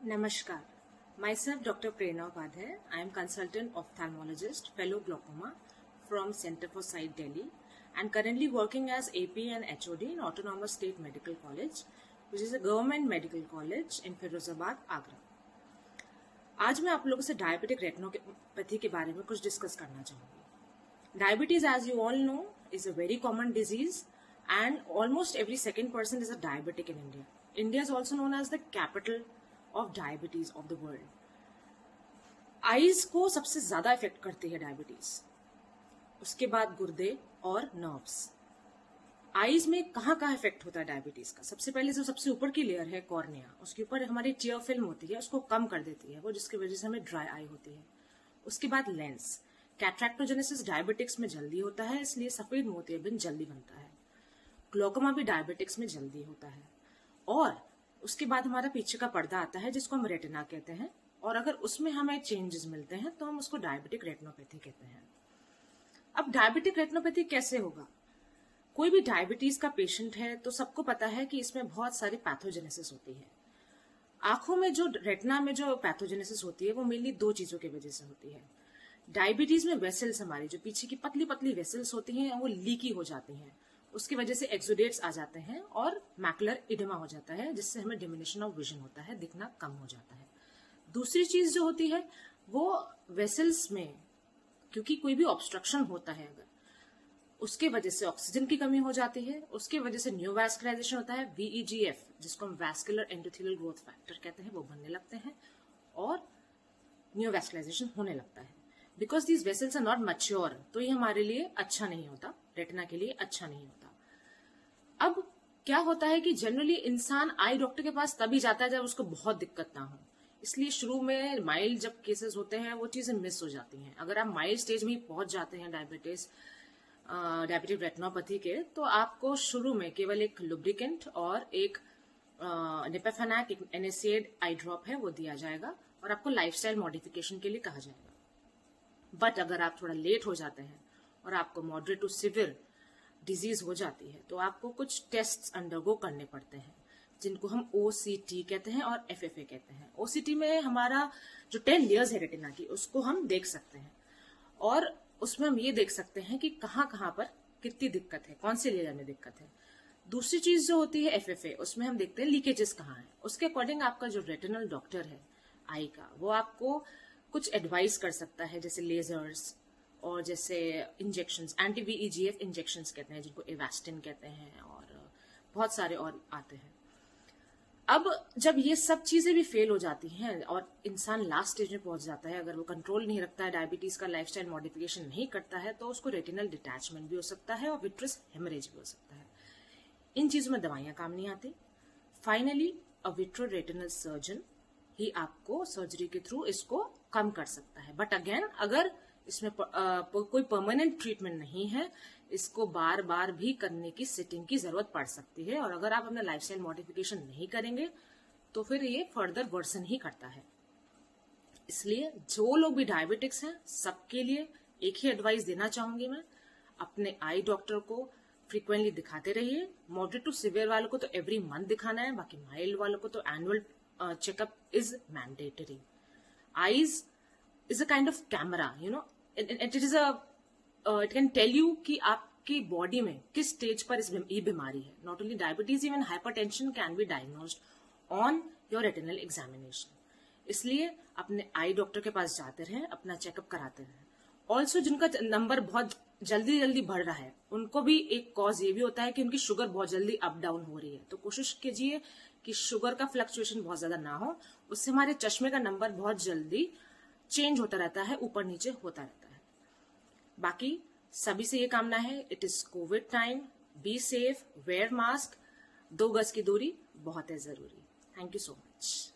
Namaskar. Myself Dr. Prerna Upadhyay. I am consultant ophthalmologist, fellow glaucoma from Center for Sight Delhi and currently working as AP and HOD in Autonomous State Medical College, which is a government medical college in Firozabad, Agra. आज मैं आप लोगों से diabetic retinopathy के बारे में कुछ discuss करना चाहूंगी. Diabetes, as you all know, is a very common disease and almost every second person is a diabetic in India. India is also known as the capital of diabetes of the world. Eyes को सबसे ज्यादा effect करती है diabetes, उसके बाद गुर्दे और nerves. Eyes में कहाँ कहाँ इफेक्ट होता है डायबिटीज का? सबसे पहले जो सबसे ऊपर की लेयर है कॉर्निया, उसके ऊपर हमारी टियर फिल्म होती है, उसको कम कर देती है वो, जिसकी वजह से हमें ड्राई आई होती है. उसके बाद लेंस. कैट्रैक्टोजेनेसिस डायबिटिक्स में जल्दी होता है, इसलिए सफेद मोतियाबिंद जल्दी बनता है. ग्लोकोमा भी डायबिटिक्स में जल्दी होता है. और उसके बाद हमारा पीछे का पर्दा आता है जिसको हम रेटिना कहते हैं, और अगर उसमें हमें चेंजेस मिलते हैं तो हम उसको डायबिटिक रेटिनोपैथी कहते हैं. अब डायबिटिक रेटिनोपैथी कैसे होगा? कोई भी डायबिटीज का पेशेंट है तो सबको पता है कि इसमें बहुत सारी पैथोजेनेसिस होती है. आंखों में जो रेटिना में जो पैथोजेनेसिस होती है वो मेनली दो चीजों की वजह से होती है. डायबिटीज में वेसल्स, हमारी जो पीछे की पतली पतली वेसल्स होती हैं वो लीकी हो जाती हैं, उसकी वजह से एक्सुडेट्स आ जाते हैं और मैकुलर इडेमा हो जाता है, जिससे हमें डिमिनिशन ऑफ विजन होता है, दिखना कम हो जाता है. दूसरी चीज जो होती है वो वेसल्स में, क्योंकि कोई भी ऑब्स्ट्रक्शन होता है अगर, उसके वजह से ऑक्सीजन की कमी हो जाती है, उसके वजह से न्यूवैस्कुलराइजेशन होता है, VEGF जिसको हम वैस्कुलर एंडोथेलियल ग्रोथ फैक्टर कहते हैं, वो बनने लगते हैं और न्यूवैस्कुलराइजेशन होने लगता है. Because these vessels are not mature, तो ये हमारे लिए अच्छा नहीं होता, रेटिना के लिए अच्छा नहीं होता. अब क्या होता है कि जनरली इंसान आई डॉक्टर के पास तभी जाता है जब उसको बहुत दिक्कत ना हो, इसलिए शुरू में माइल्ड जब केसेस होते हैं वो चीजें मिस हो जाती हैं. अगर आप माइल्ड स्टेज में पहुंच जाते हैं डायबिटिक रेटिनोपैथी के, तो आपको शुरू में केवल एक लुब्रिकेंट और एक निपेफेनाक, एक NSAID आई ड्रॉप है वो दिया जाएगा और आपको लाइफस्टाइल मॉडिफिकेशन के लिए कहा जाएगा. बट अगर आप थोड़ा लेट हो जाते हैं और आपको मॉडरेट टू सिवियर डिजीज हो जाती है तो आपको कुछ टेस्ट अंडरगो करने पड़ते हैं, जिनको हम OCT कहते हैं और FFA कहते हैं. OCT में हमारा जो 10 लेयर्स है रेटिना की, उसको हम देख सकते हैं और उसमें हम ये देख सकते हैं कि कहाँ कहाँ पर कितनी दिक्कत है, कौन से लेयर में दिक्कत है. दूसरी चीज जो होती है FFA, उसमें हम देखते हैं लीकेजेस कहाँ है. उसके अकॉर्डिंग आपका जो रेटिनल डॉक्टर है आई का, वो आपको कुछ एडवाइस कर सकता है, जैसे लेजर्स और जैसे इंजेक्शंस, एंटी VEGF इंजेक्शंस कहते हैं जिनको एवास्टिन कहते हैं, और बहुत सारे और आते हैं. अब जब ये सब चीजें भी फेल हो जाती हैं और इंसान लास्ट स्टेज में पहुंच जाता है, अगर वो कंट्रोल नहीं रखता है, डायबिटीज का लाइफस्टाइल मॉडिफिकेशन नहीं करता है, तो उसको रेटिनल डिटैचमेंट भी हो सकता है और विट्रस हेमरेज भी हो सकता है. इन चीजों में दवाइयां काम नहीं आती. फाइनली अ विट्रो रेटिनल सर्जन ही आपको सर्जरी के थ्रू इसको कम कर सकता है. बट अगेन, अगर इसमें कोई परमानेंट ट्रीटमेंट नहीं है, इसको बार बार भी करने की सिटिंग की जरूरत पड़ सकती है, और अगर आप अपना लाइफस्टाइल मॉडिफिकेशन नहीं करेंगे तो फिर ये फर्दर वर्सन ही करता है. इसलिए जो लोग भी डायबिटिक्स हैं, सबके लिए एक ही एडवाइस देना चाहूंगी मैं, अपने आई डॉक्टर को फ्रीक्वेंटली दिखाते रहिए. मॉडरेट टू सिवियर वालों को तो एवरी मंथ दिखाना है, बाकी माइल्ड वालों को तो annual checkup is mandatory. Eyes is a kind of camera, you know, it can tell you कि आपकी बॉडी में किस स्टेज पर ये बीमारी है. Not only diabetes, even hypertension can be diagnosed on your retinal examination. इसलिए अपने आई डॉक्टर के पास जाते रहें, अपना चेकअप कराते रहें. ऑल्सो जिनका नंबर बहुत जल्दी जल्दी बढ़ रहा है, उनको भी एक कॉज ये भी होता है कि उनकी शुगर बहुत जल्दी अप डाउन हो रही है, तो कोशिश कीजिए कि शुगर का फ्लक्चुएशन बहुत ज्यादा ना हो. उससे हमारे चश्मे का नंबर बहुत जल्दी चेंज होता रहता है, ऊपर नीचे होता रहता है. बाकी सभी से ये कामना है, it is Covid time, be safe, wear mask, 2 गज की दूरी बहुत है जरूरी. Thank you so much.